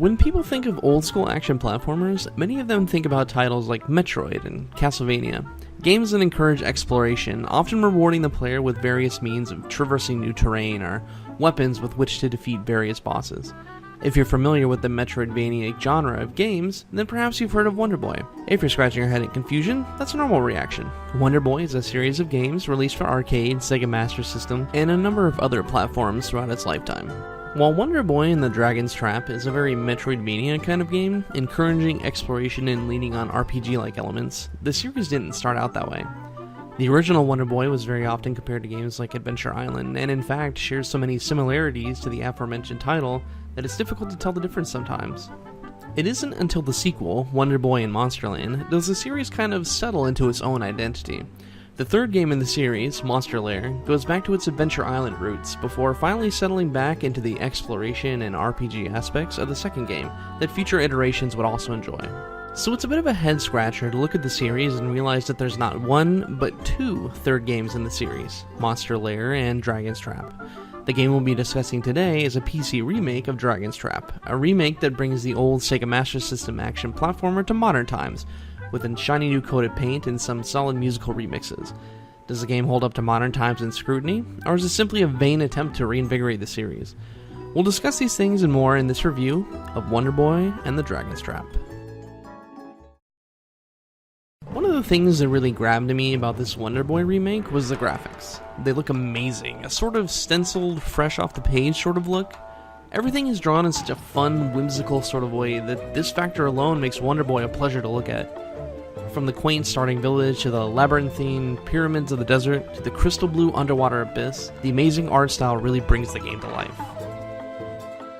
When people think of old-school action platformers, many of them think about titles like Metroid and Castlevania, games that encourage exploration, often rewarding the player with various means of traversing new terrain or weapons with which to defeat various bosses. If you're familiar with the Metroidvania genre of games, then perhaps you've heard of Wonderboy. If you're scratching your head in confusion, that's a normal reaction. Wonderboy is a series of games released for arcade, Sega Master System, and a number of other platforms throughout its lifetime. While Wonderboy and the Dragon's Trap is a very Metroidvania kind of game, encouraging exploration and leaning on RPG-like elements, the series didn't start out that way. The original Wonderboy was very often compared to games like Adventure Island, and in fact shares so many similarities to the aforementioned title that it's difficult to tell the difference sometimes. It isn't until the sequel, Wonderboy and Monsterland, does the series kind of settle into its own identity. The third game in the series, Monster Lair, goes back to its Adventure Island roots before finally settling back into the exploration and RPG aspects of the second game that future iterations would also enjoy. So it's a bit of a head scratcher to look at the series and realize that there's not one, but two third games in the series, Monster Lair and Dragon's Trap. The game we'll be discussing today is a PC remake of Dragon's Trap, a remake that brings the old Sega Master System action platformer to modern times, with a shiny new coated paint and some solid musical remixes. Does the game hold up to modern times and scrutiny, or is it simply a vain attempt to reinvigorate the series? We'll discuss these things and more in this review of Wonderboy and the Dragon's Trap. One of the things that really grabbed me about this Wonderboy remake was the graphics. They look amazing, a sort of stenciled, fresh off the page sort of look. Everything is drawn in such a fun, whimsical sort of way that this factor alone makes Wonderboy a pleasure to look at. From the quaint starting village to the labyrinthine pyramids of the desert to the crystal blue underwater abyss, the amazing art style really brings the game to life.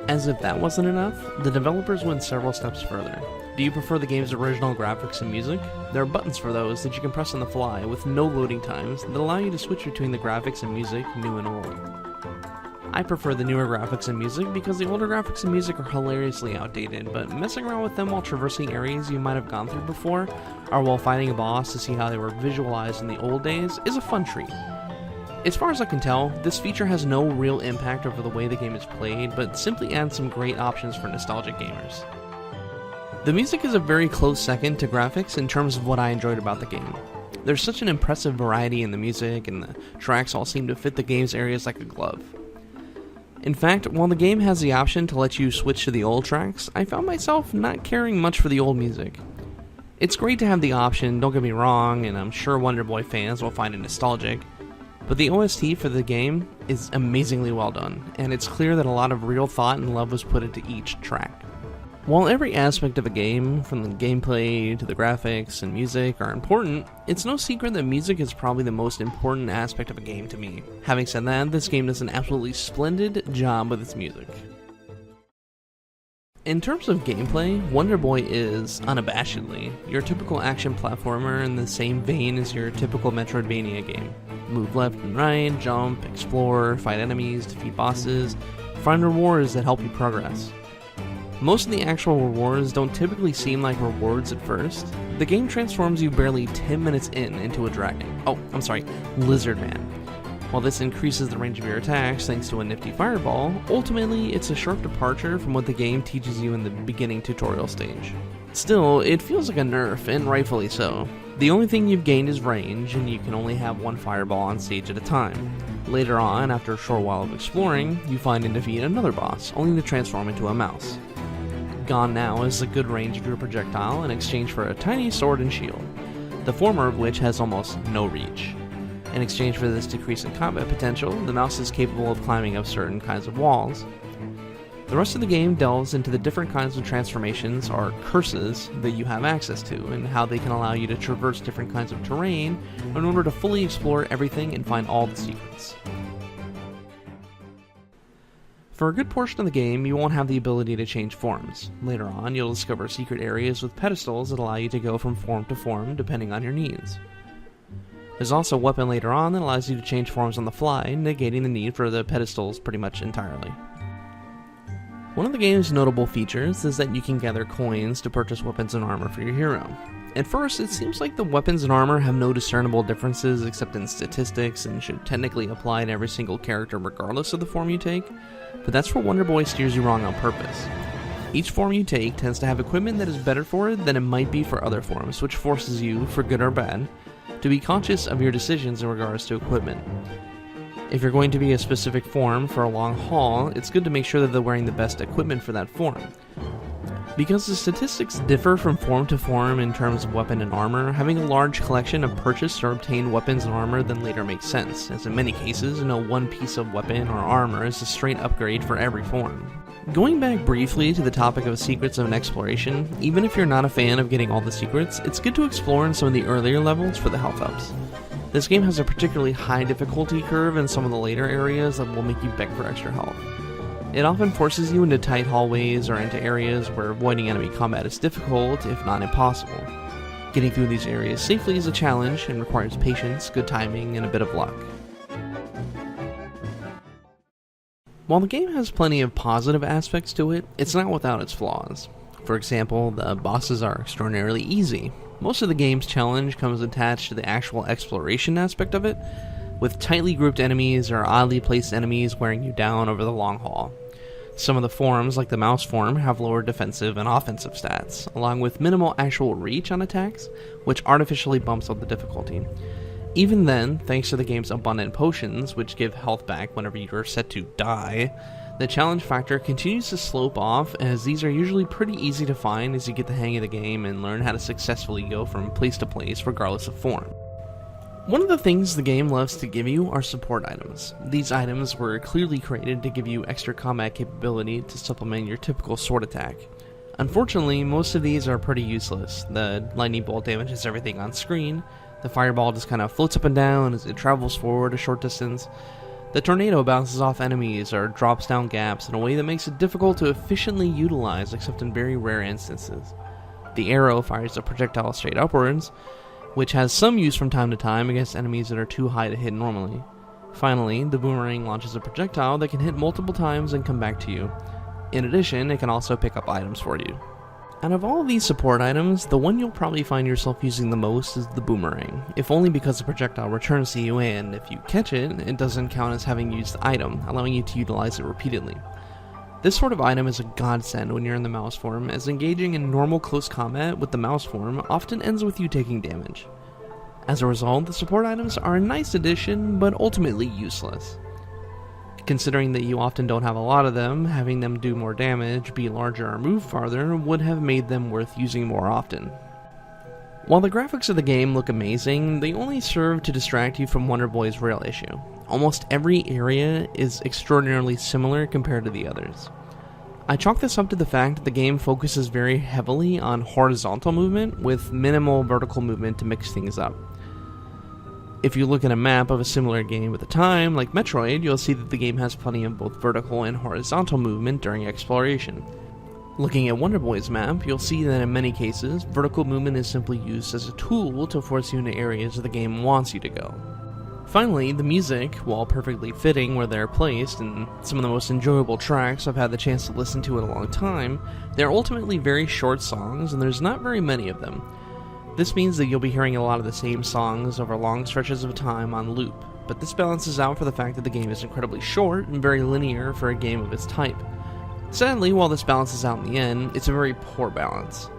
As if that wasn't enough, the developers went several steps further. Do you prefer the game's original graphics and music? There are buttons for those that you can press on the fly with no loading times that allow you to switch between the graphics and music, new and old. I prefer the newer graphics and music because the older graphics and music are hilariously outdated, but messing around with them while traversing areas you might have gone through before, or while fighting a boss to see how they were visualized in the old days, is a fun treat. As far as I can tell, this feature has no real impact over the way the game is played, but simply adds some great options for nostalgic gamers. The music is a very close second to graphics in terms of what I enjoyed about the game. There's such an impressive variety in the music, and the tracks all seem to fit the game's areas like a glove. In fact, while the game has the option to let you switch to the old tracks, I found myself not caring much for the old music. It's great to have the option, don't get me wrong, and I'm sure Wonderboy fans will find it nostalgic, but the OST for the game is amazingly well done, and it's clear that a lot of real thought and love was put into each track. While every aspect of a game, from the gameplay to the graphics and music, are important, it's no secret that music is probably the most important aspect of a game to me. Having said that, this game does an absolutely splendid job with its music. In terms of gameplay, Wonderboy is, unabashedly, your typical action platformer in the same vein as your typical Metroidvania game. Move left and right, jump, explore, fight enemies, defeat bosses, find rewards that help you progress. Most of the actual rewards don't typically seem like rewards at first. The game transforms you barely 10 minutes into a dragon. Lizard man. While this increases the range of your attacks thanks to a nifty fireball, ultimately it's a sharp departure from what the game teaches you in the beginning tutorial stage. Still, it feels like a nerf, and rightfully so. The only thing you've gained is range, and you can only have one fireball on stage at a time. Later on, after a short while of exploring, you find and defeat another boss, only to transform into a mouse. Gone now is the good range of your projectile in exchange for a tiny sword and shield, the former of which has almost no reach. In exchange for this decrease in combat potential, the mouse is capable of climbing up certain kinds of walls. The rest of the game delves into the different kinds of transformations, or curses, that you have access to, and how they can allow you to traverse different kinds of terrain in order to fully explore everything and find all the secrets. For a good portion of the game, you won't have the ability to change forms. Later on, you'll discover secret areas with pedestals that allow you to go from form to form, depending on your needs. There's also a weapon later on that allows you to change forms on the fly, negating the need for the pedestals pretty much entirely. One of the game's notable features is that you can gather coins to purchase weapons and armor for your hero. At first, it seems like the weapons and armor have no discernible differences except in statistics and should technically apply to every single character regardless of the form you take, but that's where Wonderboy steers you wrong on purpose. Each form you take tends to have equipment that is better for it than it might be for other forms, which forces you, for good or bad, to be conscious of your decisions in regards to equipment. If you're going to be a specific form for a long haul, it's good to make sure that they're wearing the best equipment for that form. Because the statistics differ from form to form in terms of weapon and armor, having a large collection of purchased or obtained weapons and armor then later makes sense, as in many cases, no one piece of weapon or armor is a straight upgrade for every form. Going back briefly to the topic of secrets of an exploration, even if you're not a fan of getting all the secrets, it's good to explore in some of the earlier levels for the health ups. This game has a particularly high difficulty curve in some of the later areas that will make you beg for extra health. It often forces you into tight hallways or into areas where avoiding enemy combat is difficult, if not impossible. Getting through these areas safely is a challenge and requires patience, good timing, and a bit of luck. While the game has plenty of positive aspects to it, it's not without its flaws. For example, the bosses are extraordinarily easy. Most of the game's challenge comes attached to the actual exploration aspect of it, with tightly grouped enemies or oddly placed enemies wearing you down over the long haul. Some of the forms, like the mouse form, have lower defensive and offensive stats, along with minimal actual reach on attacks, which artificially bumps up the difficulty. Even then, thanks to the game's abundant potions, which give health back whenever you are set to die, the challenge factor continues to slope off, as these are usually pretty easy to find as you get the hang of the game and learn how to successfully go from place to place regardless of form. One of the things the game loves to give you are support items. These items were clearly created to give you extra combat capability to supplement your typical sword attack. Unfortunately, most of these are pretty useless. The lightning bolt damages everything on screen, the fireball just kind of floats up and down as it travels forward a short distance, the tornado bounces off enemies or drops down gaps in a way that makes it difficult to efficiently utilize except in very rare instances. The arrow fires a projectile straight upwards, which has some use from time to time against enemies that are too high to hit normally. Finally, the boomerang launches a projectile that can hit multiple times and come back to you. In addition, it can also pick up items for you. Out of all these support items, the one you'll probably find yourself using the most is the boomerang, if only because the projectile returns to you and, if you catch it, it doesn't count as having used the item, allowing you to utilize it repeatedly. This sort of item is a godsend when you're in the mouse form, as engaging in normal close combat with the mouse form often ends with you taking damage. As a result, the support items are a nice addition, but ultimately useless. Considering that you often don't have a lot of them, having them do more damage, be larger, or move farther would have made them worth using more often. While the graphics of the game look amazing, they only serve to distract you from Wonderboy's real issue. Almost every area is extraordinarily similar compared to the others. I chalk this up to the fact that the game focuses very heavily on horizontal movement with minimal vertical movement to mix things up. If you look at a map of a similar game at the time, like Metroid, you'll see that the game has plenty of both vertical and horizontal movement during exploration. Looking at Wonderboy's map, you'll see that in many cases, vertical movement is simply used as a tool to force you into areas the game wants you to go. Finally, the music, while perfectly fitting where they're placed, and some of the most enjoyable tracks I've had the chance to listen to in a long time, they're ultimately very short songs, and there's not very many of them. This means that you'll be hearing a lot of the same songs over long stretches of time on loop, but this balances out for the fact that the game is incredibly short and very linear for a game of its type. Sadly, while this balances out in the end, it's a very poor balance.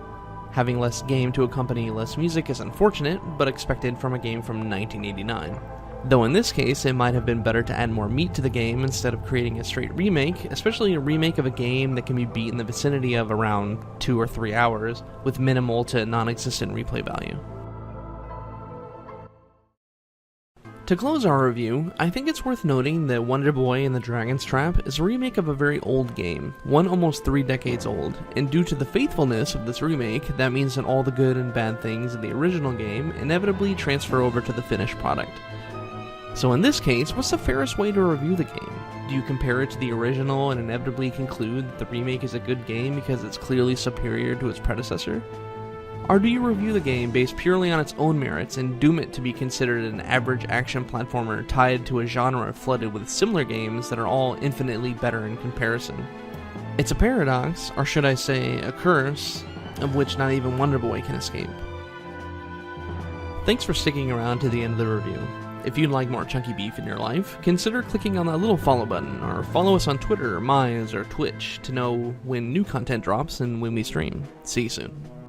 Having less game to accompany less music is unfortunate, but expected from a game from 1989. Though in this case, it might have been better to add more meat to the game instead of creating a straight remake, especially a remake of a game that can be beat in the vicinity of around 2 or 3 hours, with minimal to non-existent replay value. To close our review, I think it's worth noting that Wonderboy and the Dragon's Trap is a remake of a very old game, one almost 3 decades old, and due to the faithfulness of this remake, that means that all the good and bad things in the original game inevitably transfer over to the finished product. So in this case, what's the fairest way to review the game? Do you compare it to the original and inevitably conclude that the remake is a good game because it's clearly superior to its predecessor? Or do you review the game based purely on its own merits and doom it to be considered an average action platformer tied to a genre flooded with similar games that are all infinitely better in comparison? It's a paradox, or should I say, a curse, of which not even Wonderboy can escape. Thanks for sticking around to the end of the review. If you'd like more Chunky Beef in your life, consider clicking on that little follow button, or follow us on Twitter, Mize, or Twitch to know when new content drops and when we stream. See you soon.